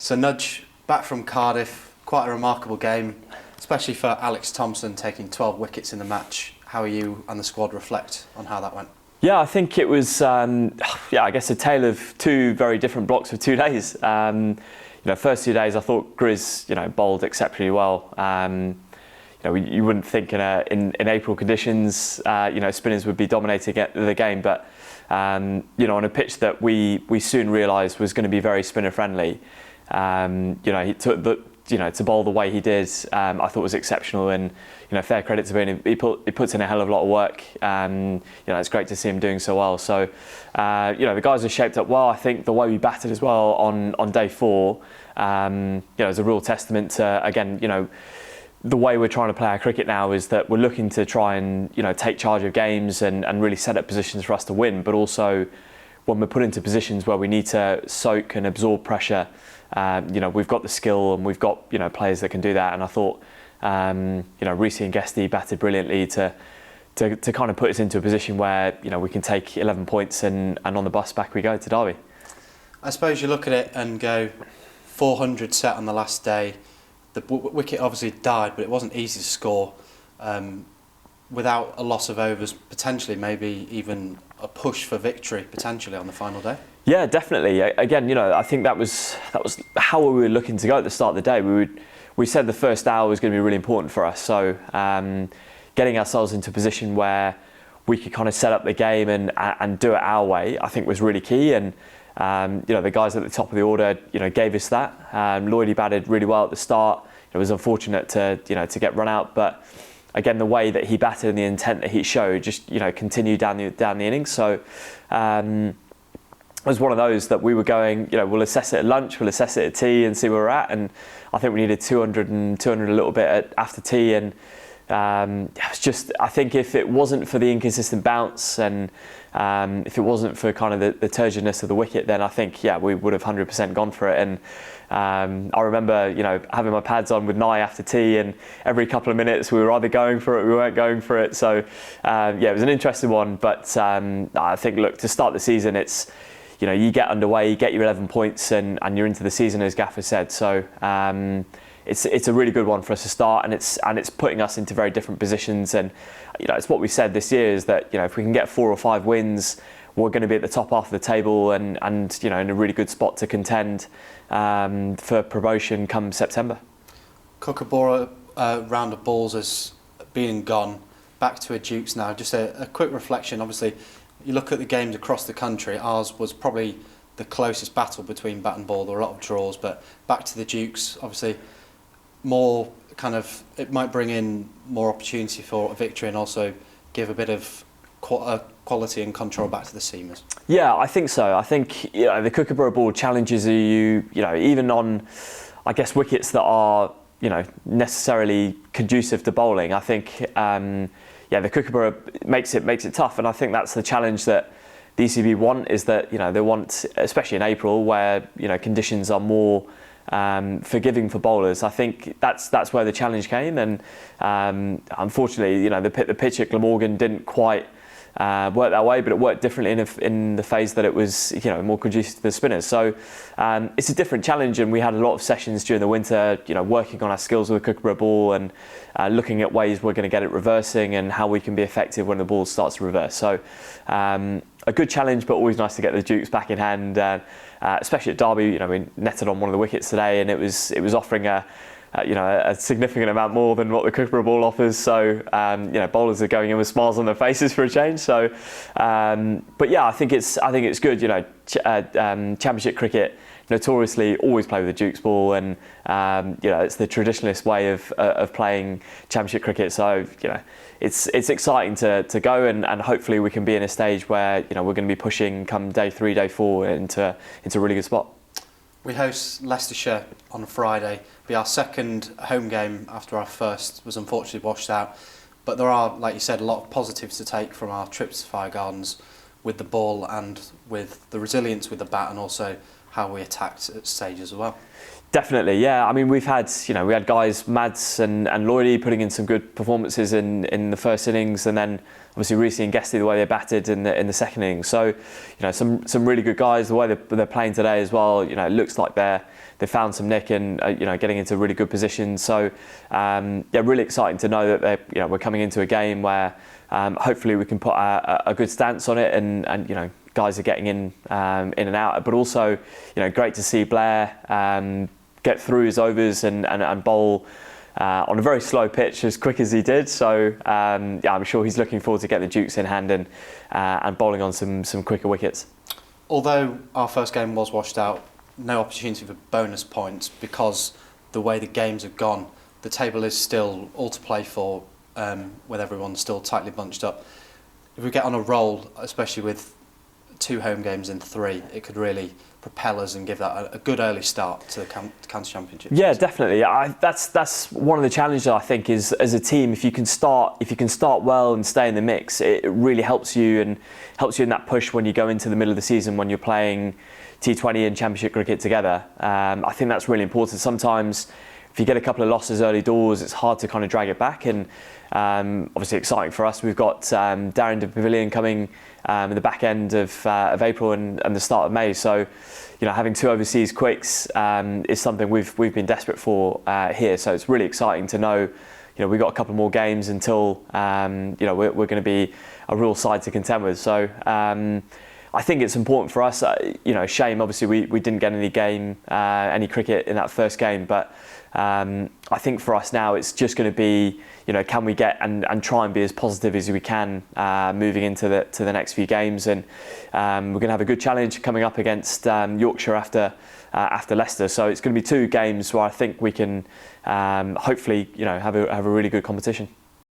So Nudge, back from Cardiff, quite a remarkable game, especially for Alex Thompson taking 12 wickets in the match. How you and the squad reflect on how that went? Yeah, I think it was, I guess a tale of two very different blocks of 2 days. First 2 days I thought Grizz, bowled exceptionally well. You wouldn't think in April conditions, spinners would be dominating the game, but on a pitch that we soon realised was going to be very spinner friendly. He took to bowl the way he did, I thought was exceptional, and fair credit to him. He puts in a hell of a lot of work. It's great to see him doing so well. So the guys are shaped up well. I think the way we batted as well on day 4, is a real testament to, again, the way we're trying to play our cricket now is that we're looking to try and take charge of games and really set up positions for us to win, but also when we're put into positions where we need to soak and absorb pressure, we've got the skill and we've got players that can do that. And I thought Reece and Guesty batted brilliantly to kind of put us into a position where we can take 11 points and on the bus back we go to Derby. I suppose you look at it and go 400 set on the last day. The wicket obviously died, but it wasn't easy to score without a loss of overs, potentially maybe even a push for victory potentially on the final day. Yeah, definitely. Again, I think that was how we were looking to go at the start of the day. We said the first hour was going to be really important for us. So getting ourselves into a position where we could kind of set up the game and do it our way, I think was really key. And the guys at the top of the order, gave us that. Lloydie batted really well at the start. It was unfortunate to get run out, but again, the way that he batted and the intent that he showed just continued down the innings. So it was one of those that we were going, we'll assess it at lunch, we'll assess it at tea and see where we're at. And I think we needed 200 a little bit after tea. And it was just, I think if it wasn't for the inconsistent bounce and if it wasn't for kind of the turgidness of the wicket, then I think, we would have 100% gone for it. And I remember, having my pads on with Nye after tea, and every couple of minutes we were either going for it, we weren't going for it. So, it was an interesting one. But I think, look, to start the season, it's, you get underway, you get your 11 points and you're into the season, as Gaffer said. So it's a really good one for us to start, and it's putting us into very different positions. And it's what we said this year is that if we can get 4 or 5 wins, we're going to be at the top half of the table and in a really good spot to contend for promotion come September. Kookaburra round of balls has been and gone. Back to a Dukes now. Just a quick reflection. Obviously, you look at the games across the country, ours was probably the closest battle between bat and ball. There were a lot of draws, but back to the Dukes, obviously more kind of, it might bring in more opportunity for a victory and also give a bit of quality and control back to the seamers. Yeah, I think so. I think the Kookaburra ball challenges you, even on, I guess, wickets that are necessarily conducive to bowling. I think the Kookaburra makes it tough, and I think that's the challenge that the ECB want, is that they want, especially in April, where conditions are more forgiving for bowlers. I think that's where the challenge came, and unfortunately, the pitch at Glamorgan didn't quite work that way, but it worked differently in the phase that it was more conducive to the spinners. So it's a different challenge, and we had a lot of sessions during the winter, working on our skills with the Kookaburra ball and looking at ways we're going to get it reversing and how we can be effective when the ball starts to reverse. So a good challenge, but always nice to get the Dukes back in hand, especially at Derby. We netted on one of the wickets today, and it was offering a significant amount more than what the Kookaburra ball offers. So bowlers are going in with smiles on their faces for a change. So but I think it's good. Championship cricket notoriously always play with the Dukes ball, and it's the traditionalist way of playing Championship cricket. So it's exciting to go, and hopefully we can be in a stage where we're going to be pushing come day 3, day 4 into a really good spot. We host Leicestershire on Friday. It'll be our second home game after our first was unfortunately washed out. But there are, like you said, a lot of positives to take from our trips to Fire Gardens with the ball and with the resilience with the bat, and also how we attacked at stages as well. Definitely, yeah. I mean, we had guys, Mads and Lloydie, putting in some good performances in the first innings, and then obviously Reece and Guesty, the way they batted in the second innings. So, some really good guys. The way they're playing today as well, it looks like they're they found some nick and getting into really good positions. So really exciting to know that we're coming into a game where hopefully we can put a good stance on it, and guys are getting in and out. But also great to see Blair get through his overs and bowl on a very slow pitch as quick as he did. So I'm sure he's looking forward to get the Dukes in hand and bowling on some quicker wickets. Although our first game was washed out, no opportunity for bonus points because the way the games have gone, the table is still all to play for, with everyone still tightly bunched up. If we get on a roll, especially with 2 home games in 3, it could really propel us and give that a good early start to the County Championship. Yeah, definitely. That's one of the challenges, I think, is as a team, if you can start well and stay in the mix, it really helps you in that push when you go into the middle of the season when you're playing T20 and Championship cricket together. I think that's really important. Sometimes if you get a couple of losses early doors, it's hard to kind of drag it back. And obviously exciting for us. We've got Darren de Pavilion coming in the back end of April and the start of May. So, having 2 overseas quicks is something we've been desperate for here. So it's really exciting to know. We've got a couple more games until we're going to be a real side to contend with. So I think it's important for us. Shame obviously we didn't get any cricket in that first game, but I think for us now it's just going to be can we get and try and be as positive as we can moving into the next few games, and we're going to have a good challenge coming up against Yorkshire after Leicester. So it's going to be 2 games where I think we can hopefully have a really good competition.